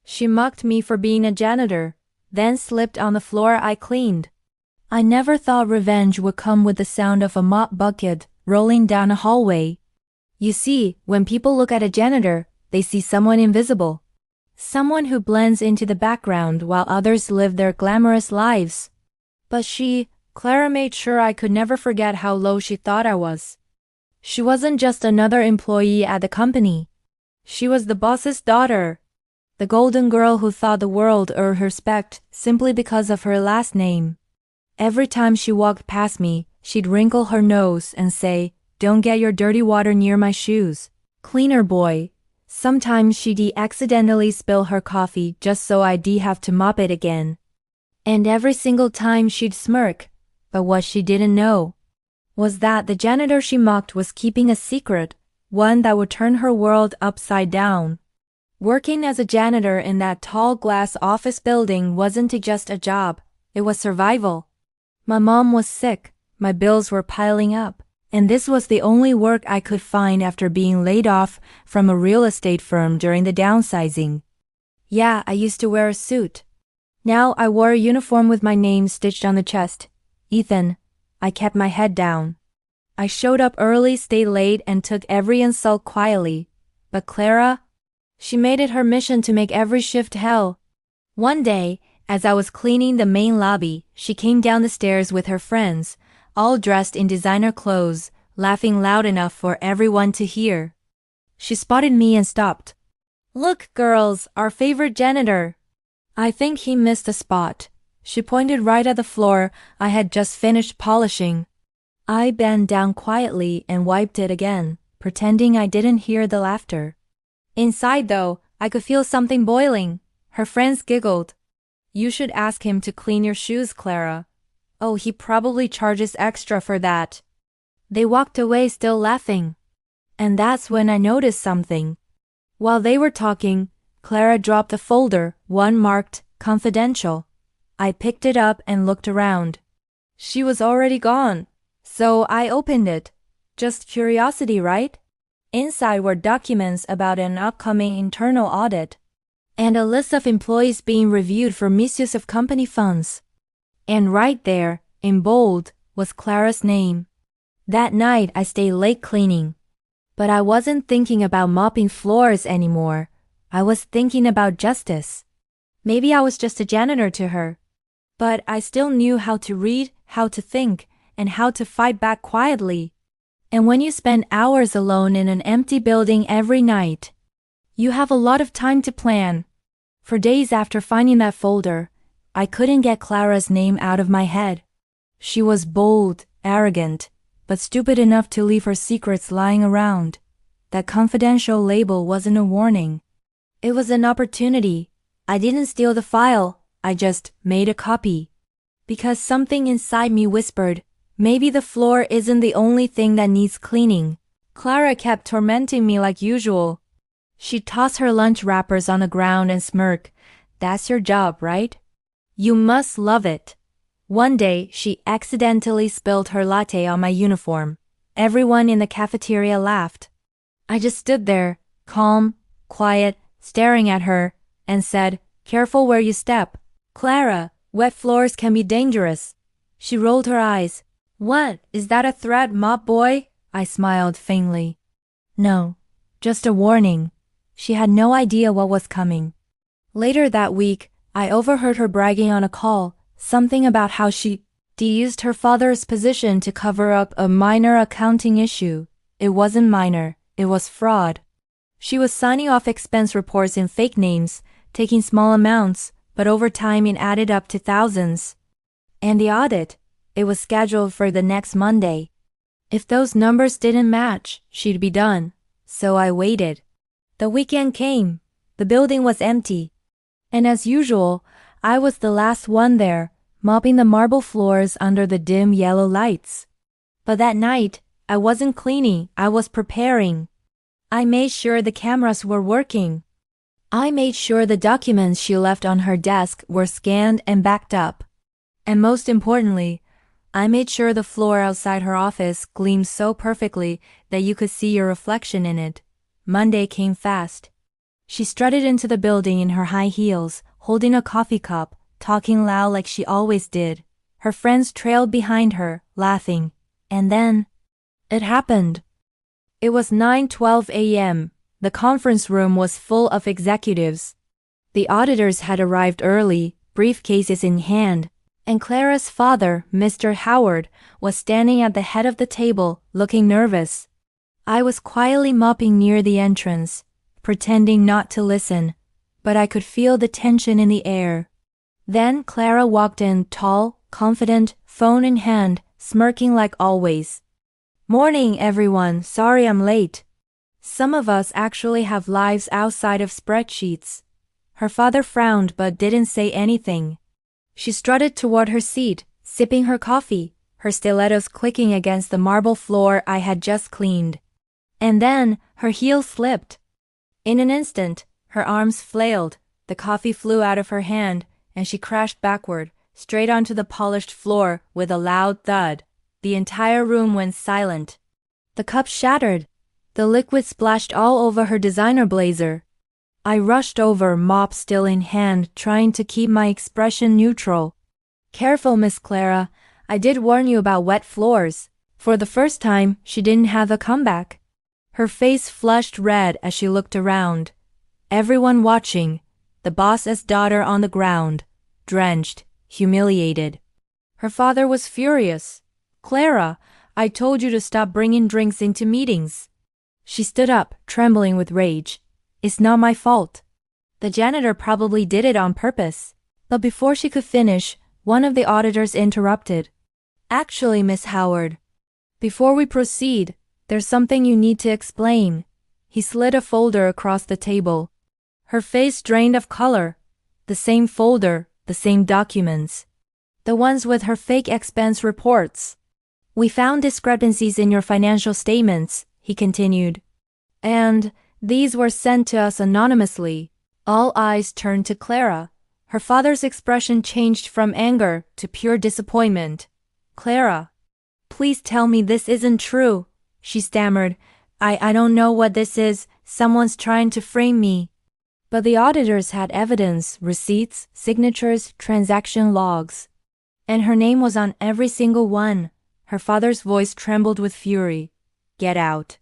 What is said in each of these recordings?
She mocked me for being a janitor, then slipped on the floor I cleaned. I never thought revenge would come with the sound of a mop bucket rolling down a hallway. You see, when people look at a janitor, they see someone invisible. Someone who blends into the background while others live their glamorous lives. But Clara made sure I could never forget how low she thought I was. She wasn't just another employee at the company. She was the boss's daughter. The golden girl who thought the world earned her respect simply because of her last name. Every time she walked past me, she'd wrinkle her nose and say, "Don't get your dirty water near my shoes. Cleaner boy." Sometimes she'd accidentally spill her coffee just so I'd have to mop it again. And every single time she'd smirk, but what she didn't know was that the janitor she mocked was keeping a secret, one that would turn her world upside down. Working as a janitor in that tall glass office building wasn't just a job, it was survival. My mom was sick, my bills were piling up, and this was the only work I could find after being laid off from a real estate firm during the downsizing. Yeah, I used to wear a suit. Now I wore a uniform with my name stitched on the chest. Ethan. I kept my head down. I showed up early, stayed late, and took every insult quietly. But Clara? She made it her mission to make every shift hell. One day, as I was cleaning the main lobby, she came down the stairs with her friends, all dressed in designer clothes, laughing loud enough for everyone to hear. She spotted me and stopped. "Look, girls, our favorite janitor." I think he missed a spot. She pointed right at the floor I had just finished polishing. I bent down quietly and wiped it again, pretending I didn't hear the laughter. Inside, though, I could feel something boiling. Her friends giggled. "You should ask him to clean your shoes, Clara." "Oh, he probably charges extra for that." They walked away still laughing. And that's when I noticed something. While they were talking, Clara dropped a folder, one marked confidential. I picked it up and looked around. She was already gone, so I opened it. Just curiosity, right? Inside were documents about an upcoming internal audit, and a list of employees being reviewed for misuse of company funds. And right there, in bold, was Clara's name. That night I stayed late cleaning. But I wasn't thinking about mopping floors anymore. I was thinking about justice. Maybe I was just a janitor to her. But I still knew how to read, how to think, and how to fight back quietly. And when you spend hours alone in an empty building every night, you have a lot of time to plan. For days after finding that folder, I couldn't get Clara's name out of my head. She was bold, arrogant, but stupid enough to leave her secrets lying around. That confidential label wasn't a warning. It was an opportunity. I didn't steal the file, I just made a copy. Because something inside me whispered, maybe the floor isn't the only thing that needs cleaning. Clara kept tormenting me like usual. She'd toss her lunch wrappers on the ground and smirk. "That's your job, right? You must love it." One day, she accidentally spilled her latte on my uniform. Everyone in the cafeteria laughed. I just stood there, calm, quiet, staring at her, and said, "Careful where you step. Clara, wet floors can be dangerous." She rolled her eyes. "What, is that a threat, mop boy?" I smiled faintly. "No, just a warning." She had no idea what was coming. Later that week, I overheard her bragging on a call, something about how she used her father's position to cover up a minor accounting issue. It wasn't minor, it was fraud. She was signing off expense reports in fake names, taking small amounts, but over time it added up to thousands. And the audit, it was scheduled for the next Monday. If those numbers didn't match, she'd be done. So I waited. The weekend came. The building was empty. And as usual, I was the last one there, mopping the marble floors under the dim yellow lights. But that night, I wasn't cleaning, I was preparing. I made sure the cameras were working. I made sure the documents she left on her desk were scanned and backed up. And most importantly, I made sure the floor outside her office gleamed so perfectly that you could see your reflection in it. Monday came fast. She strutted into the building in her high heels, holding a coffee cup, talking loud like she always did. Her friends trailed behind her, laughing. And then, it happened. It was 9:12 a.m. The conference room was full of executives. The auditors had arrived early, briefcases in hand, and Clara's father, Mr. Howard, was standing at the head of the table, looking nervous. I was quietly mopping near the entrance, pretending not to listen, but I could feel the tension in the air. Then Clara walked in, tall, confident, phone in hand, smirking like always. "Morning, everyone. Sorry I'm late. Some of us actually have lives outside of spreadsheets." Her father frowned but didn't say anything. She strutted toward her seat, sipping her coffee, her stilettos clicking against the marble floor I had just cleaned. And then, her heel slipped. In an instant, her arms flailed, the coffee flew out of her hand, and she crashed backward, straight onto the polished floor with a loud thud. The entire room went silent. The cup shattered. The liquid splashed all over her designer blazer. I rushed over, mop still in hand, trying to keep my expression neutral. "Careful, Miss Clara. I did warn you about wet floors." For the first time, she didn't have a comeback. Her face flushed red as she looked around. Everyone watching, the boss's daughter on the ground, drenched, humiliated. Her father was furious. "Clara, I told you to stop bringing drinks into meetings." She stood up, trembling with rage. "It's not my fault. The janitor probably did it on purpose." But before she could finish, one of the auditors interrupted. "Actually, Miss Howard, before we proceed, there's something you need to explain." He slid a folder across the table. Her face drained of color. The same folder, the same documents. The ones with her fake expense reports. "We found discrepancies in your financial statements," he continued. "And these were sent to us anonymously." All eyes turned to Clara. Her father's expression changed from anger to pure disappointment. "Clara, please tell me this isn't true," she stammered. I don't know what this is. Someone's trying to frame me." But the auditors had evidence, receipts, signatures, transaction logs. And her name was on every single one. Her father's voice trembled with fury. "Get out.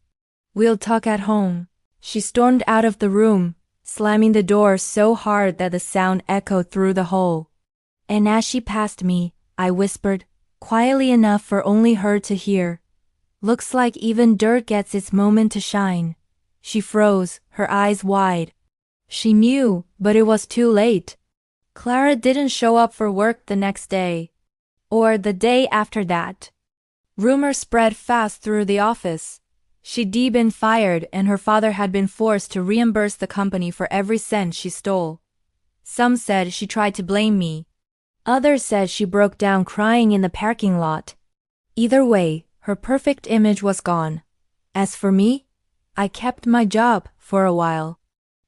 We'll talk at home." She stormed out of the room, slamming the door so hard that the sound echoed through the hall. And as she passed me, I whispered, quietly enough for only her to hear, "Looks like even dirt gets its moment to shine." She froze, her eyes wide. She knew, but it was too late. Clara didn't show up for work the next day. Or the day after that. Rumors spread fast through the office. She'd been fired and her father had been forced to reimburse the company for every cent she stole. Some said she tried to blame me. Others said she broke down crying in the parking lot. Either way, her perfect image was gone. As for me, I kept my job for a while.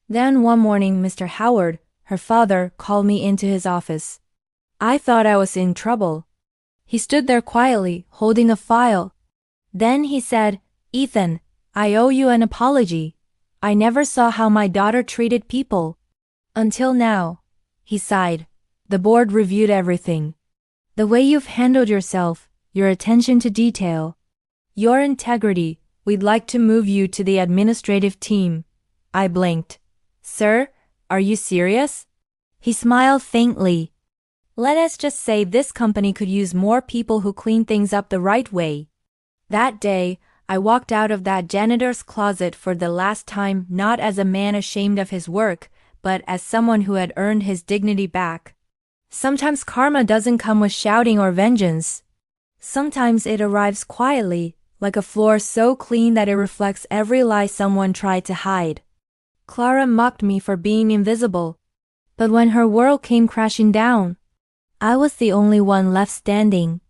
Then one morning Mr. Howard, her father, called me into his office. I thought I was in trouble. He stood there quietly, holding a file. Then he said, "Ethan, I owe you an apology. I never saw how my daughter treated people. Until now." He sighed. "The board reviewed everything. The way you've handled yourself, your attention to detail, your integrity, we'd like to move you to the administrative team." I blinked. "Sir, are you serious?" He smiled faintly. "Let us just say this company could use more people who clean things up the right way." That day, I walked out of that janitor's closet for the last time, not as a man ashamed of his work, but as someone who had earned his dignity back. Sometimes karma doesn't come with shouting or vengeance. Sometimes it arrives quietly, like a floor so clean that it reflects every lie someone tried to hide. Clara mocked me for being invisible. But when her world came crashing down, I was the only one left standing.